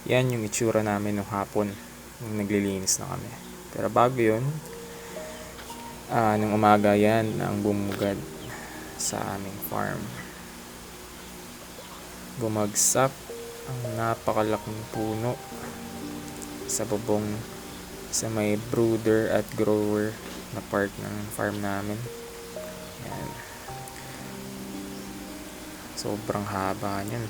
Yan yung itsura namin nung hapon nung naglilinis na kami. Pero bago yun, nung umaga yan ang bumugad sa aming farm. Bumagsak ang napakalaking puno sa bubong sa may brooder at grower na part ng farm namin. Yan. Sobrang haba niyan.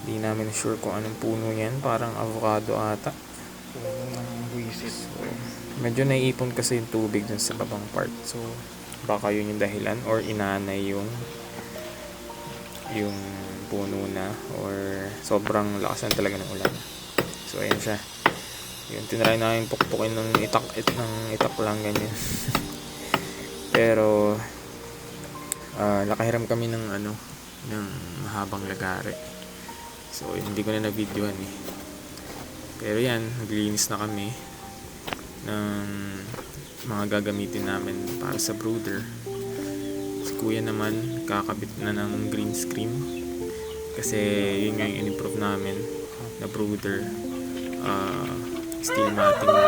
Hindi namin sure kung anong puno yan. Parang avocado ata. Puno ng buwisis. So, medyo naiipon kasi yung tubig dun sa babang part. So, baka yun yung dahilan or inanay yung puno na or sobrang lakas na talaga ng ulan. So, ayan siya. Yun, tinry namin pukpukin ng itak lang ganyan. Pero, nakahiram kami ng mahabang lagari. So, hindi ko na na-videohan eh. Pero yan, naglinis na kami ng mga gagamitin namin para sa brooder. Si kuya naman, kakabit na ng green screen. Kasi yun nga yung in-improve namin na brooder. Steel matting na.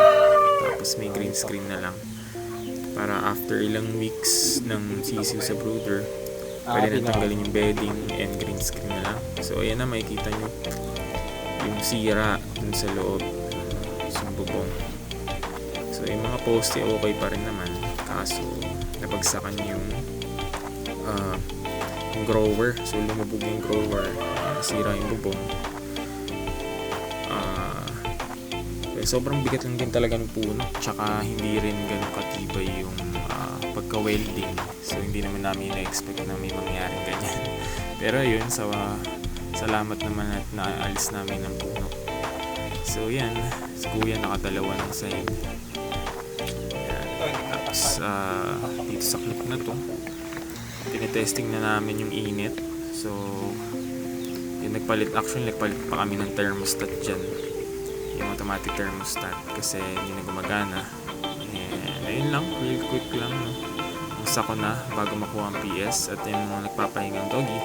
Tapos may green screen na lang. Para after ilang weeks ng sisiw sa brooder, pwede na tanggalin yung bedding and green screen na lang. So ayan na, makikita nyo yung sira dun sa loob sa bubong. So yung mga poste okay pa rin naman, kaso nabagsakan yung grower. So lumubog yung grower, nasira yung bubong. Sobrang bigat lang din talaga ng puno, tsaka hindi rin ganun katibay yung pagka-welding. So hindi naman namin na-expect na may mangyaring ganyan. Pero yun, salamat naman at naalis namin ng puno. So yan, si kuya nakadalawa ng sign. Tapos dito sa clip na to, tinitesting na namin yung init. So yung nagpalit pa kami ng thermostat dyan, yung automatic thermostat, kasi hindi na gumagana. And ayun lang, real quick lang, no? Isa ko na bago makuha ang PS at yung mga nagpapahingang doggy.